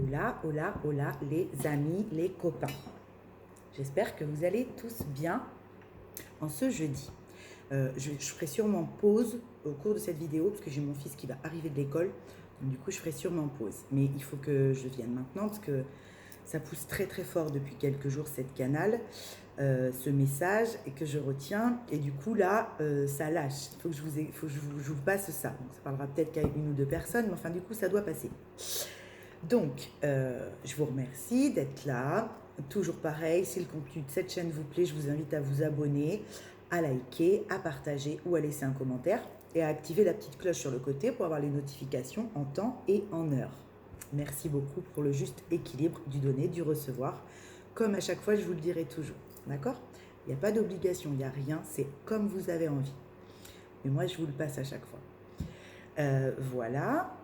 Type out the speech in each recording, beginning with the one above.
Hola, hola, hola les amis, les copains. J'espère que vous allez tous bien en ce jeudi. Je ferai sûrement pause au cours de cette vidéo parce que j'ai mon fils qui va arriver de l'école. Donc, du coup, je ferai sûrement pause. Mais il faut que je vienne maintenant parce que ça pousse très très fort depuis quelques jours cette canal, ce message et que je retiens. Et du coup là, ça lâche. Il faut que je vous passe ça. Donc, ça parlera peut-être qu'à une ou deux personnes, mais enfin du coup ça doit passer. Donc, je vous remercie d'être là. Toujours pareil, si le contenu de cette chaîne vous plaît, je vous invite à vous abonner, à liker, à partager ou à laisser un commentaire et à activer la petite cloche sur le côté pour avoir les notifications en temps et en heure. Merci beaucoup pour le juste équilibre du donner, du recevoir. Comme à chaque fois, je vous le dirai toujours. D'accord ? Il n'y a pas d'obligation, il n'y a rien, c'est comme vous avez envie. Mais moi, je vous le passe à chaque fois. Voilà.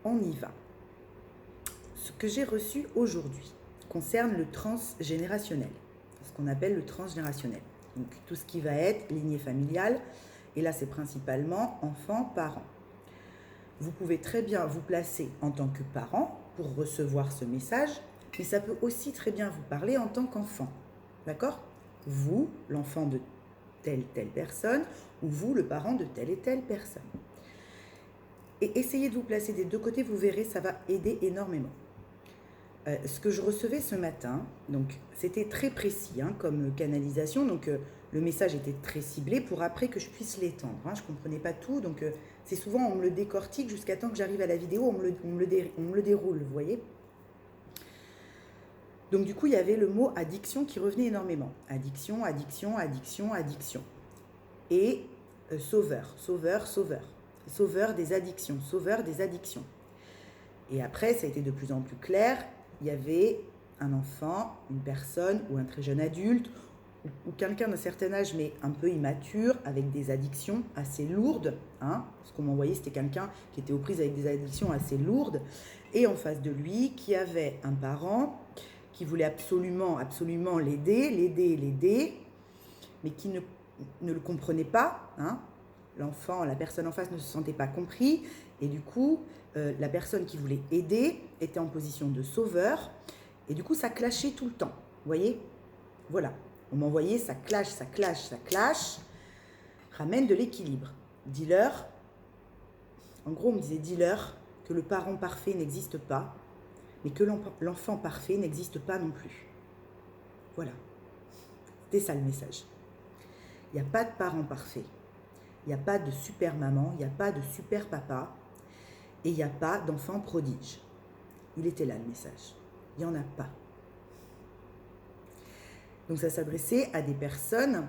On y va. Ce que j'ai reçu aujourd'hui concerne le transgénérationnel, ce qu'on appelle le transgénérationnel. Donc tout ce qui va être lignée familiale, et là c'est principalement enfants, parents. Vous pouvez très bien vous placer en tant que parent pour recevoir ce message, mais ça peut aussi très bien vous parler en tant qu'enfant. D'accord ? Vous, l'enfant de telle personne, ou vous, le parent de telle et telle personne. Et essayez de vous placer des deux côtés, vous verrez, ça va aider énormément. Ce que je recevais ce matin, donc c'était très précis comme canalisation, donc le message était très ciblé pour après que je puisse l'étendre. Je ne comprenais pas tout, donc c'est souvent on me le décortique jusqu'à temps que j'arrive à la vidéo, on me le déroule, vous voyez. Donc du coup, il y avait le mot addiction qui revenait énormément. Addiction, addiction, addiction, addiction. Et sauveur, sauveur, sauveur. Sauveur des addictions, sauveur des addictions. Et après, ça a été de plus en plus clair. Il y avait un enfant, une personne ou un très jeune adulte ou quelqu'un d'un certain âge mais un peu immature avec des addictions assez lourdes. Ce qu'on m'envoyait, c'était quelqu'un qui était aux prises avec des addictions assez lourdes. Et en face de lui, qui avait un parent qui voulait absolument l'aider, mais qui ne le comprenait pas. L'enfant, la personne en face ne se sentait pas compris. Et du coup, la personne qui voulait aider était en position de sauveur. Et du coup, ça clashait tout le temps. Vous voyez ? Voilà. On m'envoyait ça clash, ça clash, ça clash. Ramène de l'équilibre. Dis-leur. En gros, on me disait, dis-leur que le parent parfait n'existe pas, mais que l'enfant parfait n'existe pas non plus. Voilà. C'était ça le message. Il n'y a pas de parent parfait. Il n'y a pas de super maman, il n'y a pas de super papa, et il n'y a pas d'enfant prodige. Il était là le message. Il n'y en a pas. Donc ça s'adressait à des personnes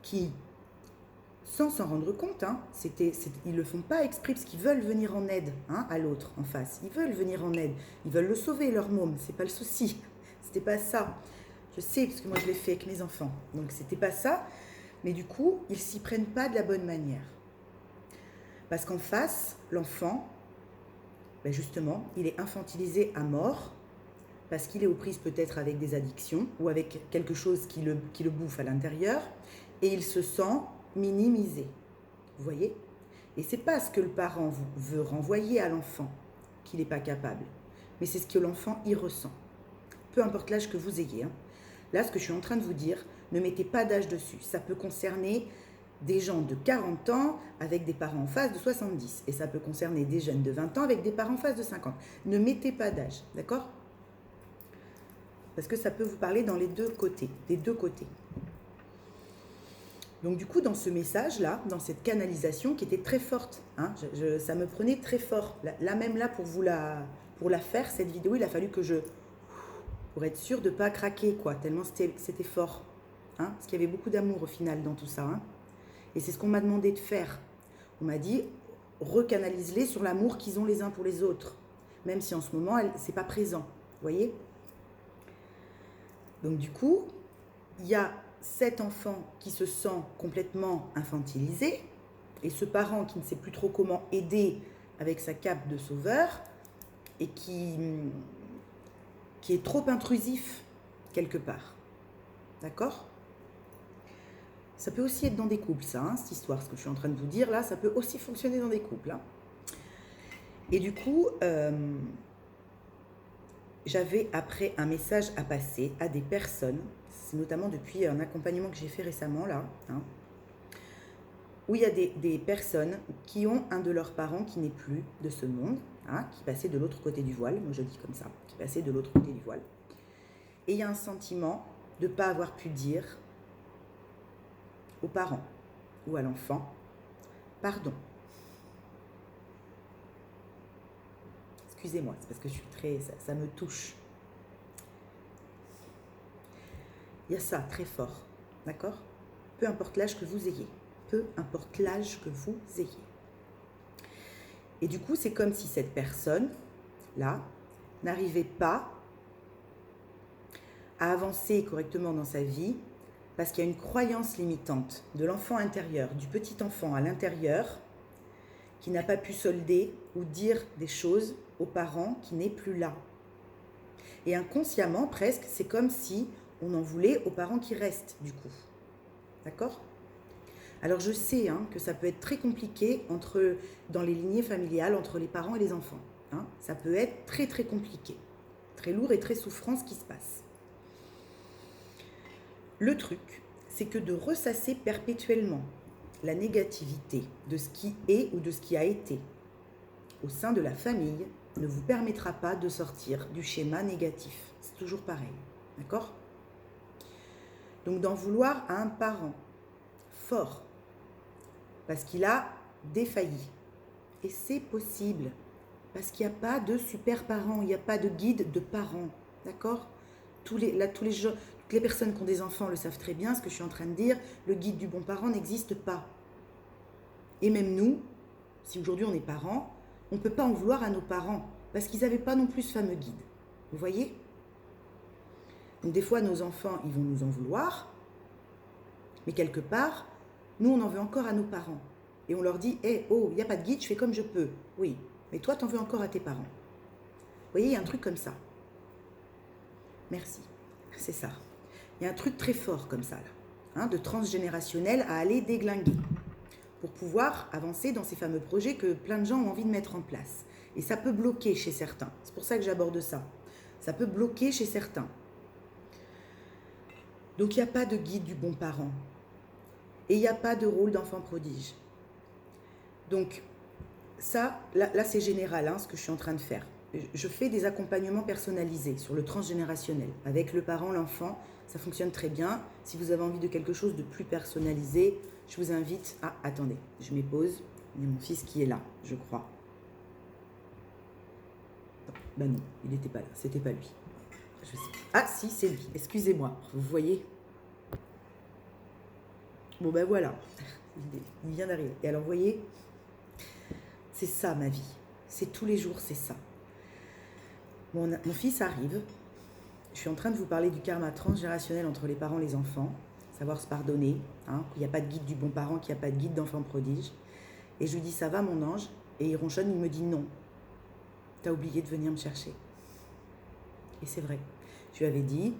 qui, sans s'en rendre compte, ils ne le font pas exprès parce qu'ils veulent venir en aide à l'autre en face. Ils veulent venir en aide. Ils veulent le sauver, leur môme. C'est pas le souci. C'était pas ça. Je sais parce que moi je l'ai fait avec mes enfants. Donc c'était pas ça. Mais du coup, ils s'y prennent pas de la bonne manière. Parce qu'en face, l'enfant, justement, il est infantilisé à mort parce qu'il est aux prises peut-être avec des addictions ou avec quelque chose qui le bouffe à l'intérieur et il se sent minimisé. Vous voyez ? Et c'est pas ce que le parent veut renvoyer à l'enfant qu'il n'est pas capable, mais c'est ce que l'enfant y ressent. Peu importe l'âge que vous ayez. Là, ce que je suis en train de vous dire, ne mettez pas d'âge dessus. Ça peut concerner des gens de 40 ans avec des parents en face de 70. Et ça peut concerner des jeunes de 20 ans avec des parents en face de 50. Ne mettez pas d'âge, d'accord ? Parce que ça peut vous parler dans les deux côtés, des deux côtés. Donc du coup, dans ce message-là, dans cette canalisation qui était très forte, ça me prenait très fort. Là même là, pour la faire, cette vidéo, il a fallu que pour être sûr de ne pas craquer, tellement c'était fort. Parce qu'il y avait beaucoup d'amour au final dans tout ça. Et c'est ce qu'on m'a demandé de faire. On m'a dit, recanalise-les sur l'amour qu'ils ont les uns pour les autres. Même si en ce moment, c'est pas présent. Vous voyez ? Donc du coup, il y a cet enfant qui se sent complètement infantilisé et ce parent qui ne sait plus trop comment aider avec sa cape de sauveur et qui est trop intrusif quelque part. D'accord ? Ça peut aussi être dans des couples, ça, cette histoire, ce que je suis en train de vous dire là, ça peut aussi fonctionner dans des couples. Et du coup, j'avais après un message à passer à des personnes, c'est notamment depuis un accompagnement que j'ai fait récemment là, hein, où il y a des personnes qui ont un de leurs parents qui n'est plus de ce monde, hein, qui passait de l'autre côté du voile, moi je dis comme ça, qui passait de l'autre côté du voile. Et il y a un sentiment de ne pas avoir pu dire aux parents ou à l'enfant, pardon. Excusez-moi, c'est parce que je suis très, ça me touche. Il y a ça très fort, d'accord? Peu importe l'âge que vous ayez, peu importe l'âge que vous ayez. Et du coup, c'est comme si cette personne-là n'arrivait pas à avancer correctement dans sa vie parce qu'il y a une croyance limitante de l'enfant intérieur, du petit enfant à l'intérieur, qui n'a pas pu solder ou dire des choses aux parents qui n'est plus là. Et inconsciemment, presque, c'est comme si on en voulait aux parents qui restent, du coup. D'accord ? Alors je sais que ça peut être très compliqué dans les lignées familiales entre les parents et les enfants. Ça peut être très très compliqué, très lourd et très souffrant ce qui se passe. Le truc, c'est que de ressasser perpétuellement la négativité de ce qui est ou de ce qui a été au sein de la famille ne vous permettra pas de sortir du schéma négatif. C'est toujours pareil, d'accord ? Donc d'en vouloir à un parent fort, parce qu'il a défailli. Et c'est possible, parce qu'il n'y a pas de super parents, il n'y a pas de guide de parents, d'accord ? Toutes les personnes qui ont des enfants le savent très bien, ce que je suis en train de dire, le guide du bon parent n'existe pas. Et même nous, si aujourd'hui on est parents, on ne peut pas en vouloir à nos parents, parce qu'ils n'avaient pas non plus ce fameux guide. Vous voyez ? Donc des fois, nos enfants, ils vont nous en vouloir, mais quelque part, nous, on en veut encore à nos parents. Et on leur dit, oh, il n'y a pas de guide, je fais comme je peux. Oui, mais toi, tu en veux encore à tes parents. Vous voyez, il y a un truc comme ça. Merci, c'est ça. Il y a un truc très fort comme ça, là, de transgénérationnel à aller déglinguer pour pouvoir avancer dans ces fameux projets que plein de gens ont envie de mettre en place. Et ça peut bloquer chez certains. C'est pour ça que j'aborde ça. Ça peut bloquer chez certains. Donc, il n'y a pas de guide du bon parent. Et il n'y a pas de rôle d'enfant prodige. Donc, ça, là c'est général, ce que je suis en train de faire. Je fais des accompagnements personnalisés sur le transgénérationnel. Avec le parent, l'enfant, ça fonctionne très bien. Si vous avez envie de quelque chose de plus personnalisé, je vous invite à... Attendez, je m'épose. Il y a mon fils qui est là, je crois. Ben non, il n'était pas là, c'était pas lui. Je sais. Ah si, c'est lui, excusez-moi, vous voyez ? Bon ben voilà, il vient d'arriver. Et alors vous voyez, c'est ça ma vie, c'est tous les jours, c'est ça. Mon fils arrive, je suis en train de vous parler du karma transgénérationnel entre les parents et les enfants, savoir se pardonner, qu'il n'y a pas de guide du bon parent, qu'il n'y a pas de guide d'enfant prodige. Et je lui dis, ça va mon ange ? Et il ronchonne, il me dit non, t'as oublié de venir me chercher. Et c'est vrai, je lui avais dit,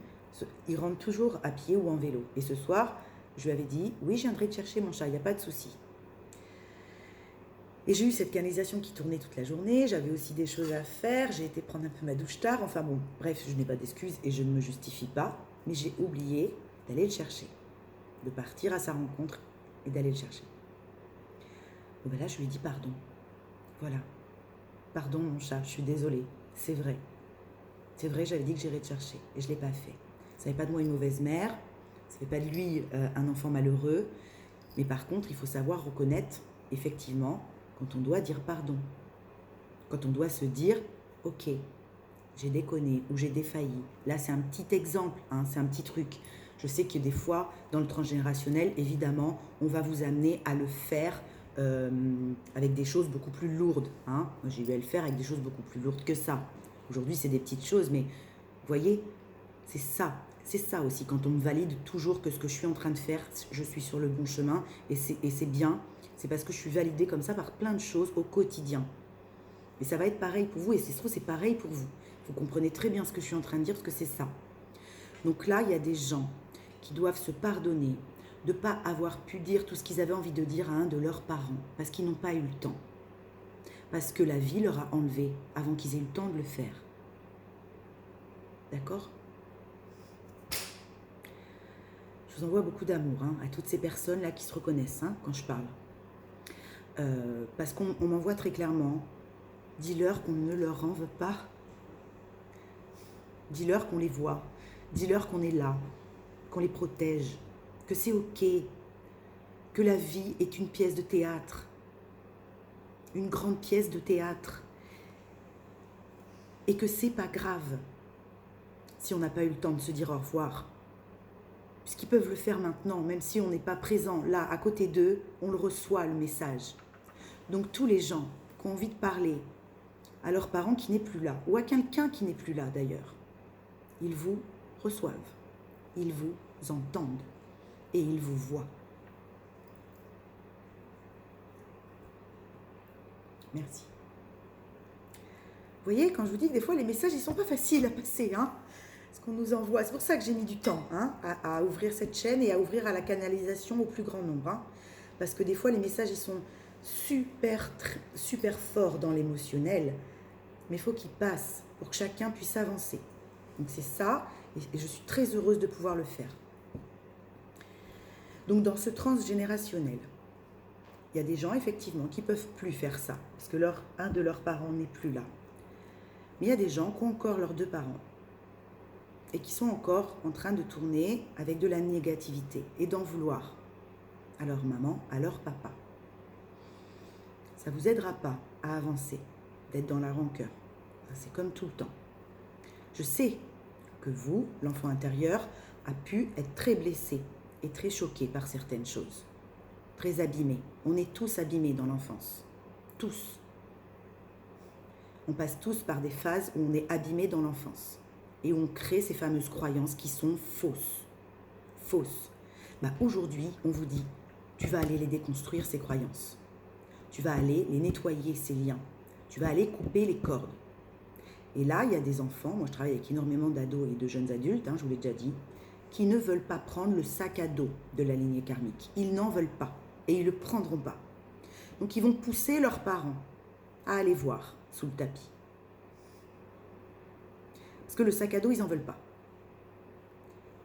il rentre toujours à pied ou en vélo. Et ce soir, je lui avais dit, oui, je viendrai te chercher mon chat, il n'y a pas de souci. Et j'ai eu cette canalisation qui tournait toute la journée, j'avais aussi des choses à faire, j'ai été prendre un peu ma douche tard, enfin bon, bref, je n'ai pas d'excuses et je ne me justifie pas, mais j'ai oublié d'aller le chercher, de partir à sa rencontre et d'aller le chercher. Bon ben là, je lui ai dit pardon. Voilà. Pardon mon chat, je suis désolée, c'est vrai. C'est vrai, j'avais dit que j'irais te chercher et je ne l'ai pas fait. Ça ne fait pas de moi une mauvaise mère, ça ne fait pas de lui un enfant malheureux, mais par contre, il faut savoir reconnaître effectivement quand on doit dire pardon, quand on doit se dire « Ok, j'ai déconné ou j'ai défailli ». Là, c'est un petit exemple, c'est un petit truc. Je sais que des fois, dans le transgénérationnel, évidemment, on va vous amener à le faire avec des choses beaucoup plus lourdes. Moi, j'ai eu à le faire avec des choses beaucoup plus lourdes que ça. Aujourd'hui, c'est des petites choses, mais vous voyez, c'est ça aussi. Quand on me valide toujours que ce que je suis en train de faire, je suis sur le bon chemin et c'est bien. C'est parce que je suis validée comme ça par plein de choses au quotidien. Et ça va être pareil pour vous et c'est pareil pour vous. Vous comprenez très bien ce que je suis en train de dire parce que c'est ça. Donc là, il y a des gens qui doivent se pardonner de ne pas avoir pu dire tout ce qu'ils avaient envie de dire à un de leurs parents parce qu'ils n'ont pas eu le temps. parce que la vie leur a enlevé avant qu'ils aient eu le temps de le faire. D'accord ? Je vous envoie beaucoup d'amour à toutes ces personnes-là qui se reconnaissent quand je parle. Parce qu'on m'envoie très clairement, dis-leur qu'on ne leur en veut pas. Dis-leur qu'on les voit. Dis-leur qu'on est là, qu'on les protège, que c'est ok, que la vie est une pièce de théâtre, une grande pièce de théâtre, et que c'est pas grave si on n'a pas eu le temps de se dire au revoir. Puisqu'ils peuvent le faire maintenant, même si on n'est pas présent là, à côté d'eux, on le reçoit, le message. Donc tous les gens qui ont envie de parler à leurs parents qui n'est plus là, ou à quelqu'un qui n'est plus là d'ailleurs, ils vous reçoivent, ils vous entendent et ils vous voient. Merci. Vous voyez, quand je vous dis que des fois les messages, ils ne sont pas faciles à passer, ce qu'on nous envoie. C'est pour ça que j'ai mis du temps à ouvrir cette chaîne et à ouvrir à la canalisation au plus grand nombre. Parce que des fois, les messages, ils sont super forts dans l'émotionnel, mais il faut qu'ils passent pour que chacun puisse avancer. Donc c'est ça, et je suis très heureuse de pouvoir le faire. Donc dans ce transgénérationnel, il y a des gens effectivement qui ne peuvent plus faire ça, parce que un de leurs parents n'est plus là. Mais il y a des gens qui ont encore leurs deux parents, et qui sont encore en train de tourner avec de la négativité, et d'en vouloir à leur maman, à leur papa. Ça ne vous aidera pas à avancer, d'être dans la rancœur. C'est comme tout le temps. Je sais que vous, l'enfant intérieur, a pu être très blessé et très choqué par certaines choses. Très abîmé. On est tous abîmés dans l'enfance. Tous. On passe tous par des phases où on est abîmé dans l'enfance. Et où on crée ces fameuses croyances qui sont fausses. Fausses. Aujourd'hui, on vous dit, tu vas aller les déconstruire, ces croyances. Tu vas aller les nettoyer, ces liens. Tu vas aller couper les cordes. Et là, il y a des enfants, moi je travaille avec énormément d'ados et de jeunes adultes, je vous l'ai déjà dit, qui ne veulent pas prendre le sac à dos de la lignée karmique. Ils n'en veulent pas et ils ne le prendront pas. Donc ils vont pousser leurs parents à aller voir sous le tapis. Parce que le sac à dos, ils n'en veulent pas.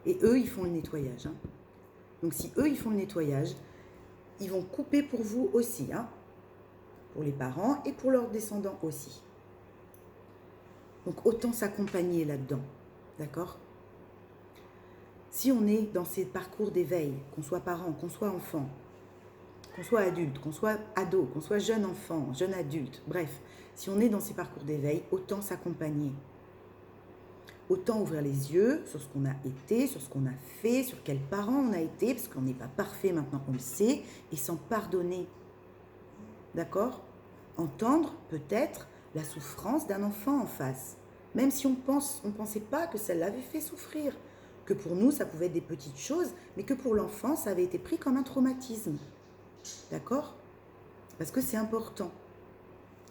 Et eux, ils font le nettoyage. Donc si eux, ils font le nettoyage, ils vont couper pour vous aussi, pour les parents et pour leurs descendants aussi. Donc autant s'accompagner là-dedans, d'accord ? Si on est dans ces parcours d'éveil, qu'on soit parent, qu'on soit enfant, qu'on soit adulte, qu'on soit ado, qu'on soit jeune enfant, jeune adulte, bref, si on est dans ces parcours d'éveil, autant s'accompagner. Autant ouvrir les yeux sur ce qu'on a été, sur ce qu'on a fait, sur quels parents on a été, parce qu'on n'est pas parfait maintenant, on le sait, et s'en pardonner. D'accord ? Entendre peut-être la souffrance d'un enfant en face. Même si on ne pensait pas que ça l'avait fait souffrir. Que pour nous, ça pouvait être des petites choses, mais que pour l'enfant, ça avait été pris comme un traumatisme. D'accord ? Parce que c'est important.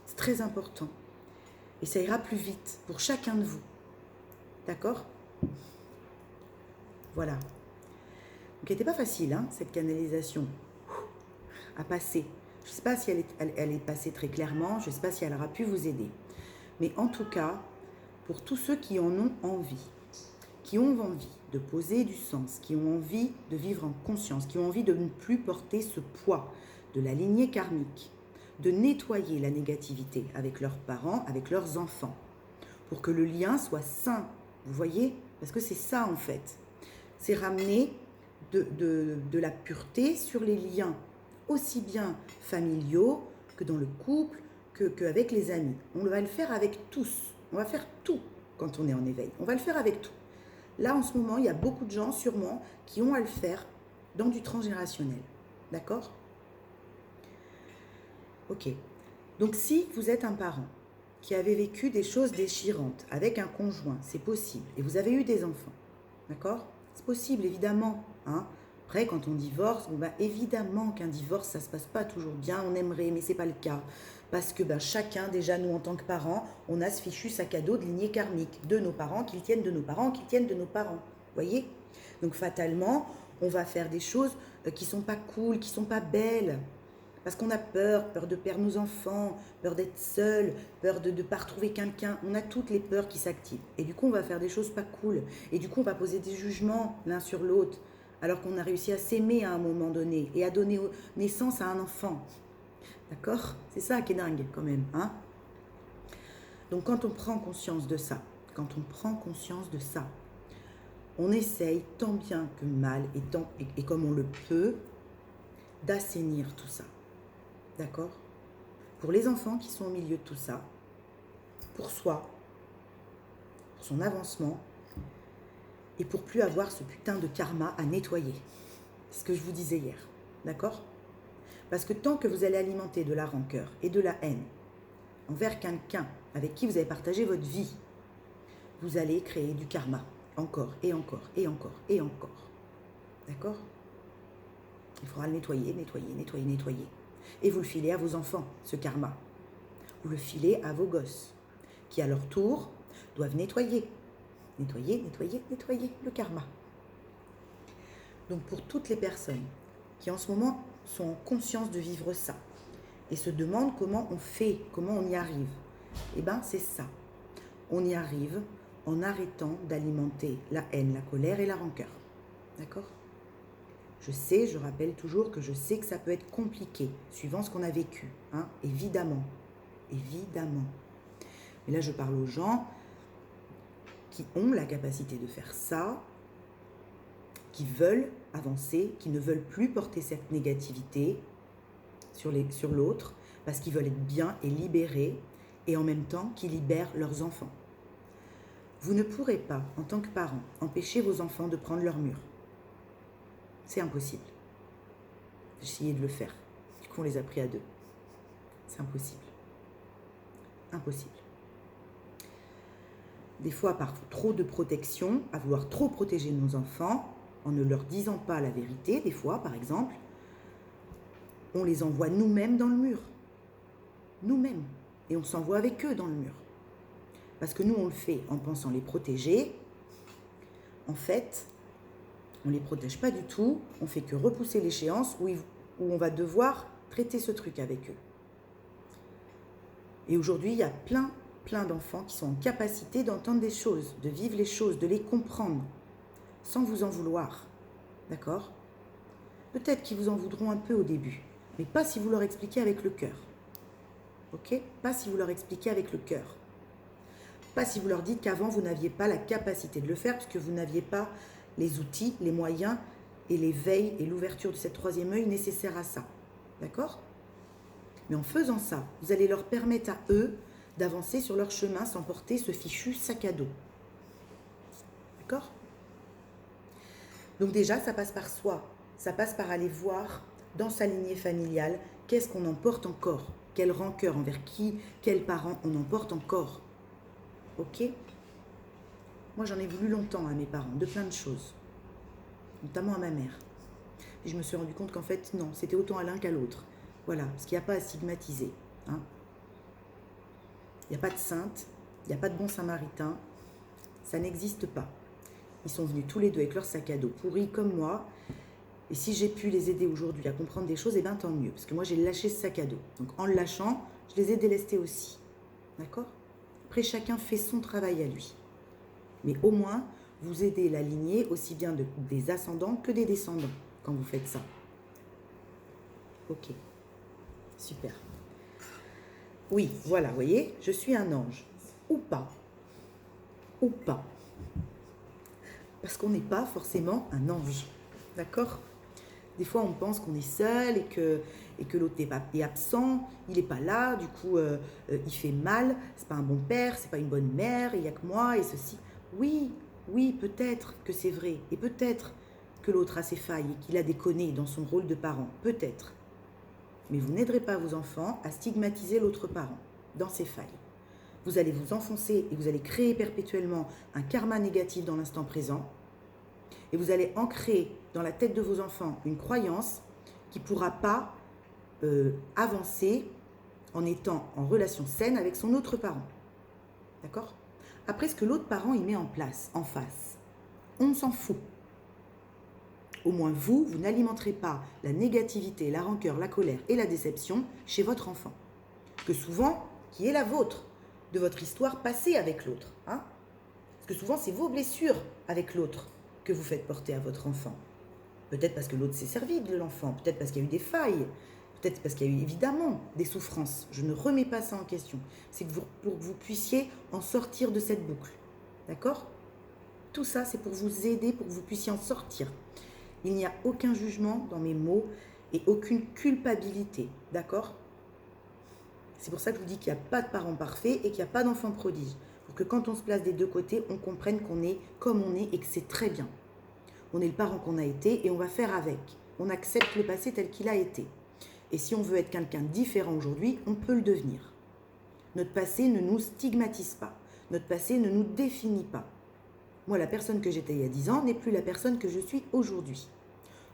C'est très important. Et ça ira plus vite pour chacun de vous. D'accord ? Voilà. Donc, elle n'était pas facile, cette canalisation à passer. Je ne sais pas si elle est passée très clairement, je ne sais pas si elle aura pu vous aider. Mais en tout cas, pour tous ceux qui en ont envie, qui ont envie de poser du sens, qui ont envie de vivre en conscience, qui ont envie de ne plus porter ce poids de la lignée karmique, de nettoyer la négativité avec leurs parents, avec leurs enfants, pour que le lien soit sain, vous voyez ? Parce que c'est ça en fait. C'est ramener de la pureté sur les liens, aussi bien familiaux que dans le couple, qu'avec les amis. On va le faire avec tous. On va faire tout quand on est en éveil. On va le faire avec tout. Là, en ce moment, il y a beaucoup de gens, sûrement, qui ont à le faire dans du transgénérationnel. D'accord ? Ok. Donc, si vous êtes un parent qui avait vécu des choses déchirantes avec un conjoint, c'est possible, et vous avez eu des enfants, d'accord ? C'est possible, évidemment. Après, quand on divorce, évidemment qu'un divorce, ça ne se passe pas toujours bien, on aimerait, mais ce n'est pas le cas. Parce que chacun, déjà nous en tant que parents, on a ce fichu sac à dos de lignée karmique, de nos parents, qu'ils tiennent de nos parents, qu'ils tiennent de nos parents. Voyez ? Donc fatalement, on va faire des choses qui ne sont pas cool, qui ne sont pas belles. Parce qu'on a peur, peur de perdre nos enfants, peur d'être seul, peur de ne pas retrouver quelqu'un. On a toutes les peurs qui s'activent. Et du coup, on va faire des choses pas cool. Et du coup, on va poser des jugements l'un sur l'autre, alors qu'on a réussi à s'aimer à un moment donné et à donner naissance à un enfant. D'accord? C'est ça qui est dingue quand même. Hein? Donc quand on prend conscience de ça, on essaye tant bien que mal et comme on le peut d'assainir tout ça. D'accord? Pour les enfants qui sont au milieu de tout ça, pour soi, pour son avancement, et pour plus avoir ce putain de karma à nettoyer. C'est ce que je vous disais hier. D'accord? Parce que tant que vous allez alimenter de la rancœur et de la haine envers quelqu'un avec qui vous avez partagé votre vie, vous allez créer du karma. Encore, et encore, et encore, et encore. D'accord? Il faudra le nettoyer. Et vous le filez à vos enfants, ce karma. Vous le filez à vos gosses, qui à leur tour doivent nettoyer le karma. Donc pour toutes les personnes qui en ce moment sont en conscience de vivre ça, et se demandent comment on fait, comment on y arrive, eh bien c'est ça. On y arrive en arrêtant d'alimenter la haine, la colère et la rancœur. D'accord ? Je rappelle toujours que je sais que ça peut être compliqué, suivant ce qu'on a vécu, hein, évidemment. Mais là, je parle aux gens qui ont la capacité de faire ça, qui veulent avancer, qui ne veulent plus porter cette négativité sur l'autre, parce qu'ils veulent être bien et libérés, et en même temps qui libèrent leurs enfants. Vous ne pourrez pas, en tant que parent, empêcher vos enfants de prendre leur mur. C'est impossible. Essayez de le faire. Du coup, on les a pris à deux. C'est impossible. Des fois, par trop de protection, à vouloir trop protéger nos enfants, en ne leur disant pas la vérité, des fois, par exemple, on les envoie nous-mêmes dans le mur. Nous-mêmes. Et on s'envoie avec eux dans le mur. Parce que nous, on le fait en pensant les protéger. En fait, on ne les protège pas du tout. On fait que repousser l'échéance où on va devoir traiter ce truc avec eux. Et aujourd'hui, il y a plein d'enfants qui sont en capacité d'entendre des choses, de vivre les choses, de les comprendre, sans vous en vouloir. D'accord ? Peut-être qu'ils vous en voudront un peu au début, mais pas si vous leur expliquez avec le cœur. Ok ? Pas si vous leur expliquez avec le cœur. Pas si vous leur dites qu'avant, vous n'aviez pas la capacité de le faire, parce que vous n'aviez pas les outils, les moyens et les veilles et l'ouverture de cette troisième œil nécessaire à ça. D'accord ? Mais en faisant ça, vous allez leur permettre à eux d'avancer sur leur chemin sans porter ce fichu sac à dos. D'accord ? Donc déjà, ça passe par soi. Ça passe par aller voir dans sa lignée familiale qu'est-ce qu'on en porte encore. Quelle rancœur envers qui, quels parents on en porte encore. Ok ? Moi, j'en ai voulu longtemps à mes parents, de plein de choses. Notamment à ma mère. Et je me suis rendu compte qu'en fait, non, c'était autant à l'un qu'à l'autre. Voilà, parce qu'il n'y a pas à stigmatiser. Hein. Il n'y a pas de sainte, il n'y a pas de bon samaritain. Ça n'existe pas. Ils sont venus tous les deux avec leur sac à dos pourri comme moi. Et si j'ai pu les aider aujourd'hui à comprendre des choses, eh bien tant mieux. Parce que moi, j'ai lâché ce sac à dos. Donc en le lâchant, je les ai délestés aussi. D'accord ? Après, chacun fait son travail à lui. Mais au moins, vous aidez la lignée aussi bien des ascendants que des descendants quand vous faites ça. Ok. Super. Oui, voilà, vous voyez, je suis un ange. Ou pas. Parce qu'on n'est pas forcément un ange. D'accord ? Des fois, on pense qu'on est seul et que l'autre est absent, il n'est pas là, du coup, il fait mal, c'est pas un bon père, c'est pas une bonne mère, il n'y a que moi et ceci. Oui, peut-être que c'est vrai. Et peut-être que l'autre a ses failles et qu'il a déconné dans son rôle de parent. Peut-être. Mais vous n'aiderez pas vos enfants à stigmatiser l'autre parent dans ses failles. Vous allez vous enfoncer et vous allez créer perpétuellement un karma négatif dans l'instant présent. Et vous allez ancrer dans la tête de vos enfants une croyance qui ne pourra pas avancer en étant en relation saine avec son autre parent. D'accord ? Après, ce que l'autre parent il met en place, en face, on s'en fout. Au moins vous n'alimenterez pas la négativité, la rancœur, la colère et la déception chez votre enfant. Que souvent, qui est la vôtre, de votre histoire passée avec l'autre. Hein? Parce que souvent, c'est vos blessures avec l'autre que vous faites porter à votre enfant. Peut-être parce que l'autre s'est servi de l'enfant, peut-être parce qu'il y a eu des failles, peut-être parce qu'il y a eu évidemment des souffrances. Je ne remets pas ça en question. C'est pour que vous puissiez en sortir de cette boucle. D'accord ? Tout ça, c'est pour vous aider, pour que vous puissiez en sortir. Il n'y a aucun jugement dans mes mots et aucune culpabilité. D'accord ? C'est pour ça que je vous dis qu'il n'y a pas de parents parfaits et qu'il n'y a pas d'enfants prodiges. Pour que quand on se place des deux côtés, on comprenne qu'on est comme on est et que c'est très bien. On est le parent qu'on a été et on va faire avec. On accepte le passé tel qu'il a été. Et si on veut être quelqu'un de différent aujourd'hui, on peut le devenir. Notre passé ne nous stigmatise pas. Notre passé ne nous définit pas. Moi, la personne que j'étais il y a 10 ans n'est plus la personne que je suis aujourd'hui.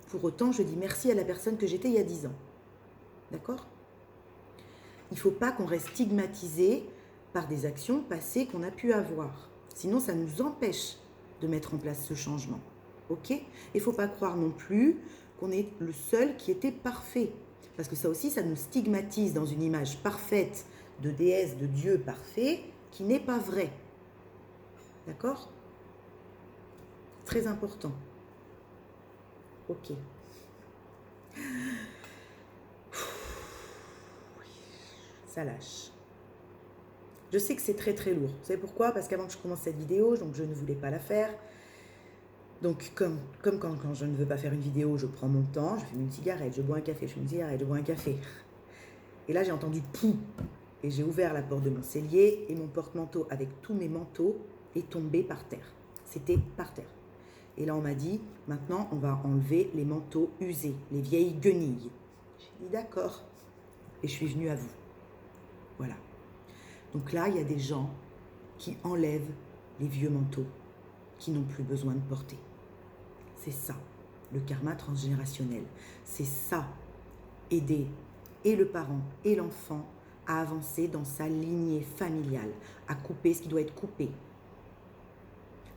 Pour autant, je dis merci à la personne que j'étais il y a 10 ans. D'accord ? Il ne faut pas qu'on reste stigmatisé par des actions passées qu'on a pu avoir. Sinon, ça nous empêche de mettre en place ce changement. Ok ? Il ne faut pas croire non plus qu'on est le seul qui était parfait. Parce que ça aussi, ça nous stigmatise dans une image parfaite de déesse, de Dieu parfait, qui n'est pas vrai. D'accord ? Très important. Ok. Ça lâche. Je sais que c'est très très lourd. Vous savez pourquoi ? Parce qu'avant que je commence cette vidéo, donc je ne voulais pas la faire. Donc comme quand je ne veux pas faire une vidéo, je prends mon temps, je fume une cigarette, je bois un café, je fume une cigarette, je bois un café. Et là j'ai entendu pou. Et j'ai ouvert la porte de mon cellier et mon porte-manteau avec tous mes manteaux est tombé par terre. C'était par terre. Et là on m'a dit, maintenant on va enlever les manteaux usés, les vieilles guenilles. J'ai dit d'accord. Et je suis venue à vous. Voilà. Donc là, il y a des gens qui enlèvent les vieux manteaux, qui n'ont plus besoin de porter. C'est ça, le karma transgénérationnel. C'est ça, aider et le parent et l'enfant à avancer dans sa lignée familiale, à couper ce qui doit être coupé,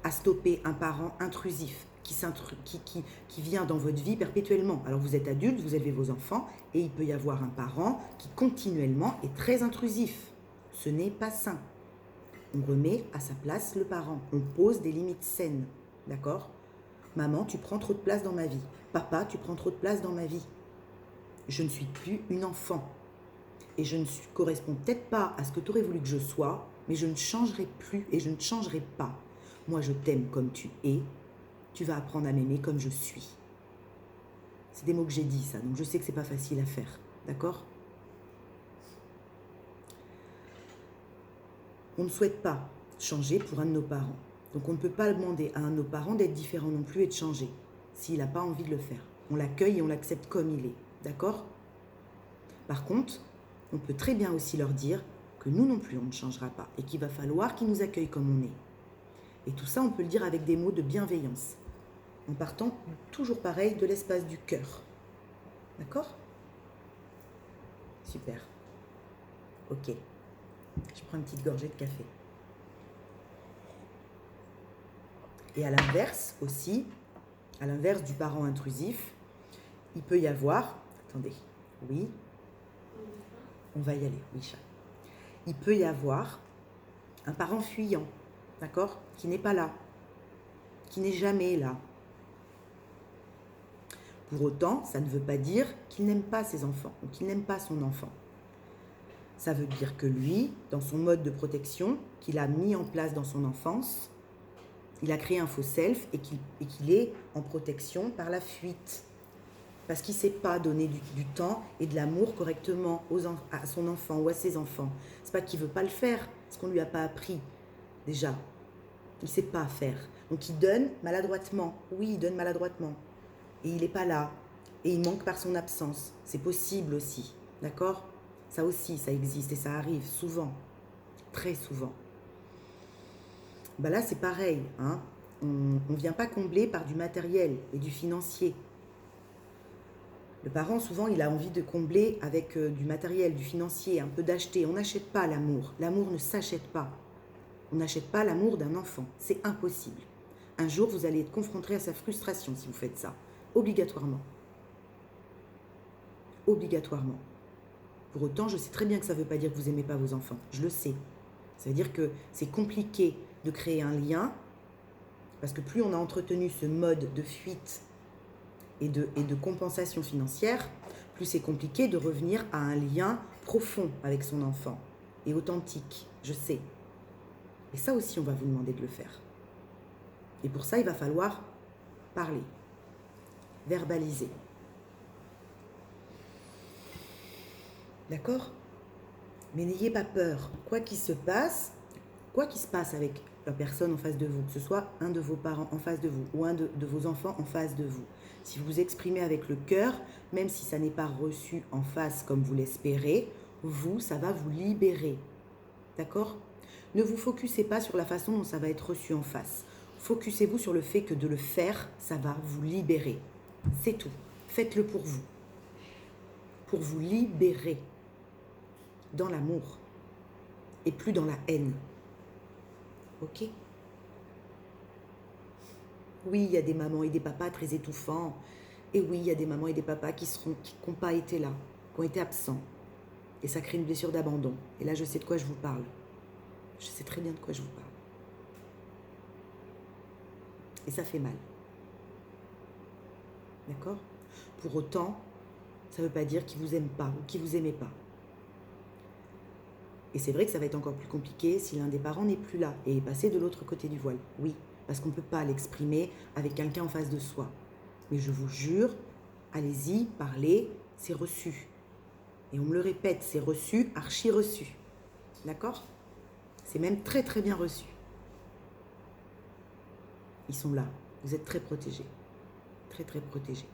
à stopper un parent intrusif qui vient dans votre vie perpétuellement. Alors vous êtes adulte, vous élevez vos enfants, et il peut y avoir un parent qui continuellement est très intrusif. Ce n'est pas sain. On remet à sa place le parent. On pose des limites saines. D'accord ? Maman, tu prends trop de place dans ma vie. Papa, tu prends trop de place dans ma vie. Je ne suis plus une enfant. Et je ne corresponds peut-être pas à ce que tu aurais voulu que je sois, mais je ne changerai plus et je ne changerai pas. Moi, je t'aime comme tu es. Tu vas apprendre à m'aimer comme je suis. C'est des mots que j'ai dit, ça. Donc, je sais que c'est pas facile à faire. D'accord ? On ne souhaite pas changer pour un de nos parents. Donc, on ne peut pas demander à un de nos parents d'être différent non plus et de changer, s'il n'a pas envie de le faire. On l'accueille et on l'accepte comme il est. D'accord ? Par contre, on peut très bien aussi leur dire que nous non plus, on ne changera pas et qu'il va falloir qu'ils nous accueillent comme on est. Et tout ça, on peut le dire avec des mots de bienveillance, en partant toujours pareil de l'espace du cœur. D'accord ? Super. Ok. Je prends une petite gorgée de café. Et à l'inverse aussi, à l'inverse du parent intrusif, il peut y avoir... Attendez, oui. On va y aller, oui, chat. Il peut y avoir un parent fuyant, d'accord ? Qui n'est pas là, qui n'est jamais là. Pour autant, ça ne veut pas dire qu'il n'aime pas ses enfants ou qu'il n'aime pas son enfant. Ça veut dire que lui, dans son mode de protection qu'il a mis en place dans son enfance, il a créé un faux self et qu'il est en protection par la fuite. Parce qu'il ne sait pas donner du temps et de l'amour correctement à son enfant ou à ses enfants. Ce n'est pas qu'il ne veut pas le faire, parce qu'on ne lui a pas appris déjà. Il ne sait pas faire. Donc il donne maladroitement. Oui, il donne maladroitement. Et il n'est pas là. Et il manque par son absence. C'est possible aussi. D'accord ? Ça aussi, ça existe et ça arrive souvent. Très souvent. Ben là, c'est pareil. Hein ? On ne vient pas combler par du matériel et du financier. Le parent, souvent, il a envie de combler avec du matériel, du financier, un peu d'acheter. On n'achète pas l'amour. L'amour ne s'achète pas. On n'achète pas l'amour d'un enfant. C'est impossible. Un jour, vous allez être confronté à sa frustration si vous faites ça. obligatoirement. Obligatoirement. Pour autant, je sais très bien que ça ne veut pas dire que vous n'aimez pas vos enfants. Je le sais. Ça veut dire que c'est compliqué de créer un lien, parce que plus on a entretenu ce mode de fuite et de compensation financière, plus c'est compliqué de revenir à un lien profond avec son enfant et authentique, je sais. Et ça aussi, on va vous demander de le faire. Et pour ça, il va falloir parler, verbaliser. D'accord? Mais n'ayez pas peur. Quoi qu'il se passe avec la personne en face de vous, que ce soit un de vos parents en face de vous ou un de vos enfants en face de vous, si vous vous exprimez avec le cœur, même si ça n'est pas reçu en face comme vous l'espérez, ça va vous libérer. D'accord? Ne vous focussez pas sur la façon dont ça va être reçu en face. Focussez-vous sur le fait que de le faire, ça va vous libérer. C'est tout. Faites-le pour vous libérer dans l'amour et plus dans la haine. Ok? Oui, il y a des mamans et des papas très étouffants. Et oui, il y a des mamans et des papas qui n'ont pas été là, qui ont été absents. Et ça crée une blessure d'abandon. Et là, je sais de quoi je vous parle. Je sais très bien de quoi je vous parle. Et ça fait mal. D'accord? Pour autant, ça ne veut pas dire qu'ils ne vous aiment pas ou qu'ils ne vous aiment pas. Et c'est vrai que ça va être encore plus compliqué si l'un des parents n'est plus là et est passé de l'autre côté du voile. Oui, parce qu'on ne peut pas l'exprimer avec quelqu'un en face de soi. Mais je vous jure, allez-y, parlez, c'est reçu. Et on me le répète, c'est reçu, archi reçu. D'accord? C'est même très très bien reçu. Ils sont là. Vous êtes très protégés. Très très protégés.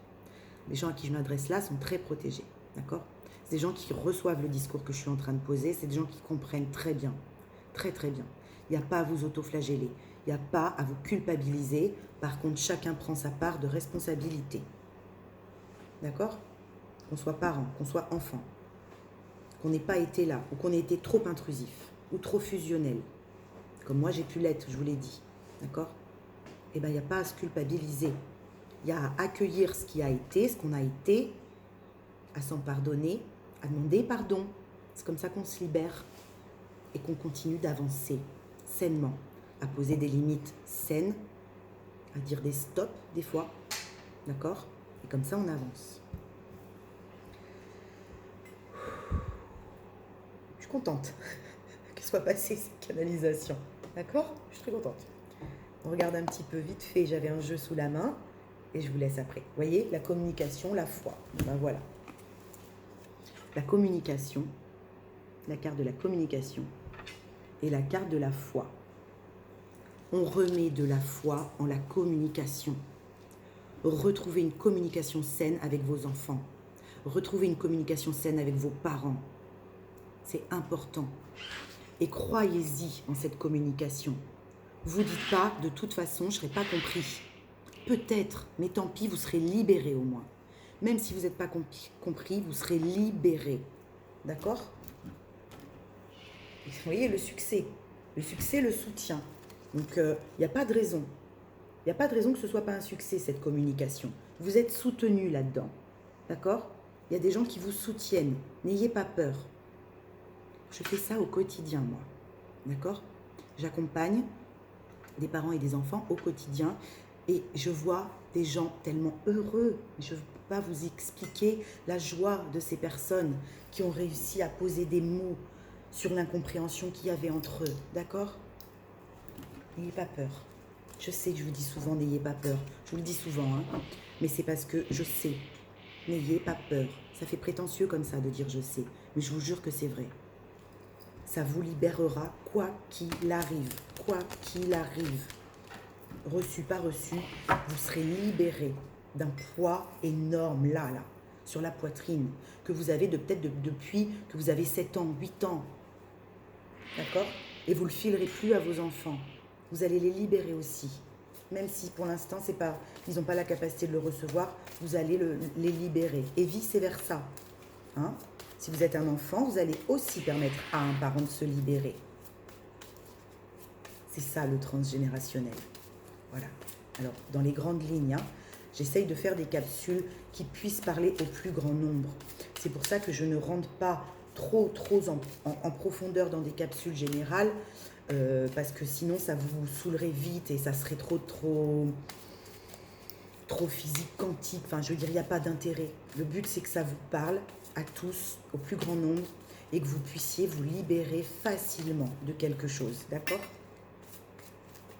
Les gens à qui je m'adresse là sont très protégés. D'accord? C'est des gens qui reçoivent le discours que je suis en train de poser. C'est des gens qui comprennent très bien. Très très bien. Il n'y a pas à vous autoflageller. Il n'y a pas à vous culpabiliser. Par contre, chacun prend sa part de responsabilité. D'accord? Qu'on soit parent, qu'on soit enfant. Qu'on n'ait pas été là. Ou qu'on ait été trop intrusif. Ou trop fusionnel. Comme moi j'ai pu l'être, je vous l'ai dit. D'accord? Eh bien, il n'y a pas à se culpabiliser. Il y a à accueillir ce qui a été, ce qu'on a été, à s'en pardonner, à demander pardon. C'est comme ça qu'on se libère et qu'on continue d'avancer sainement, à poser des limites saines, à dire des stops des fois, d'accord? Et comme ça, on avance. Je suis contente que soit passée cette canalisation, d'accord? Je suis très contente. On regarde un petit peu vite fait, j'avais un jeu sous la main et je vous laisse après. Vous voyez, la communication, la foi. Ben voilà. La communication, la carte de la communication et la carte de la foi. On remet de la foi en la communication. Retrouvez une communication saine avec vos enfants. Retrouvez une communication saine avec vos parents. C'est important. Et croyez-y en cette communication. Vous dites pas, de toute façon, je ne serai pas compris. Peut-être, mais tant pis, vous serez libéré au moins. Même si vous n'êtes pas compris, vous serez libéré. D'accord? Vous voyez, le succès, le soutien. Donc, il n'y a pas de raison. Il n'y a pas de raison que ce ne soit pas un succès, cette communication. Vous êtes soutenu là-dedans. D'accord? Il y a des gens qui vous soutiennent. N'ayez pas peur. Je fais ça au quotidien, moi. D'accord? J'accompagne des parents et des enfants au quotidien et je vois des gens tellement heureux. Je ne peux pas vous expliquer la joie de ces personnes qui ont réussi à poser des mots sur l'incompréhension qu'il y avait entre eux. D'accord? N'ayez pas peur. Je sais que je vous dis souvent n'ayez pas peur. Je vous le dis souvent, hein, mais c'est parce que je sais. N'ayez pas peur. Ça fait prétentieux comme ça de dire je sais, mais je vous jure que c'est vrai. Ça vous libérera quoi qu'il arrive. Quoi qu'il arrive. Reçu, pas reçu, vous serez libéré d'un poids énorme là, sur la poitrine, que vous avez peut-être depuis que vous avez 7 ans, 8 ans. D'accord? Et vous ne le filerez plus à vos enfants. Vous allez les libérer aussi. Même si pour l'instant, ils n'ont pas la capacité de le recevoir, vous allez les libérer. Et vice-versa. Hein? Si vous êtes un enfant, vous allez aussi permettre à un parent de se libérer. C'est ça le transgénérationnel. Voilà. Alors, dans les grandes lignes, hein, J'essaye de faire des capsules qui puissent parler au plus grand nombre. C'est pour ça que je ne rentre pas trop en profondeur dans des capsules générales, parce que sinon ça vous saoulerait vite et ça serait trop physique, quantique. Enfin, je veux dire, il n'y a pas d'intérêt. Le but, c'est que ça vous parle à tous, au plus grand nombre, et que vous puissiez vous libérer facilement de quelque chose. D'accord?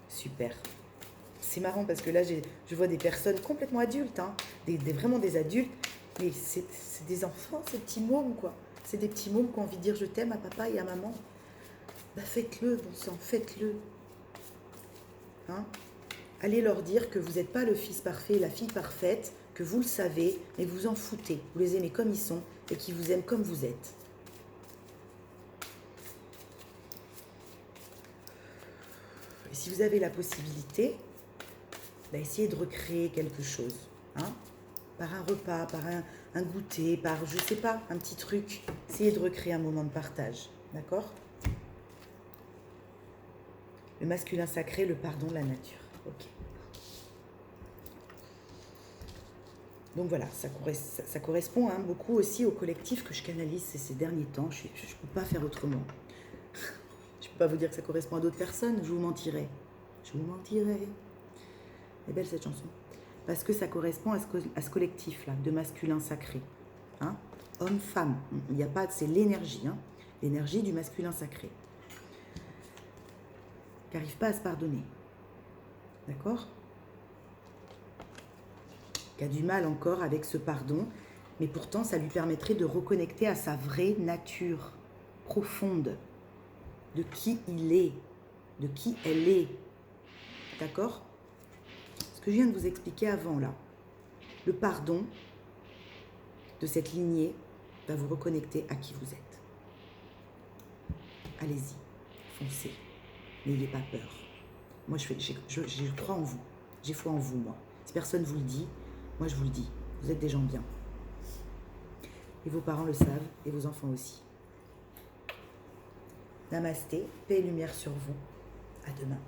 Super. C'est marrant parce que là, je vois des personnes complètement adultes, hein, vraiment des adultes, mais c'est des enfants, ces petits mômes, quoi. C'est des petits mômes qui ont envie de dire je t'aime à papa et à maman. Bah faites-le, bon sang, faites-le. Hein? Allez leur dire que vous n'êtes pas le fils parfait, la fille parfaite, que vous le savez, mais vous en foutez. Vous les aimez comme ils sont et qu'ils vous aiment comme vous êtes. Et si vous avez la possibilité, essayez de recréer quelque chose. Hein, par un repas, par un goûter, par, je sais pas, un petit truc. Essayez de recréer un moment de partage. D'accord? Le masculin sacré, le pardon de la nature. Ok. Donc voilà, ça correspond beaucoup aussi au collectif que je canalise ces derniers temps. Je ne peux pas faire autrement. Je ne peux pas vous dire que ça correspond à d'autres personnes, je vous mentirais. Je vous mentirais. Elle est belle cette chanson. Parce que ça correspond à ce collectif-là, de masculin sacré. Hein? Homme-femme. Il n'y a pas, c'est l'énergie. Hein? L'énergie du masculin sacré. Qui n'arrive pas à se pardonner. D'accord? Qui a du mal encore avec ce pardon, mais pourtant ça lui permettrait de reconnecter à sa vraie nature profonde, de qui il est, de qui elle est. D'accord? Ce que je viens de vous expliquer avant là, le pardon de cette lignée va vous reconnecter à qui vous êtes. Allez-y, foncez, n'ayez pas peur. Moi je crois en vous, j'ai foi en vous moi. Si personne vous le dit, moi je vous le dis, vous êtes des gens bien. Et vos parents le savent, et vos enfants aussi. Namasté, paix et lumière sur vous. À demain.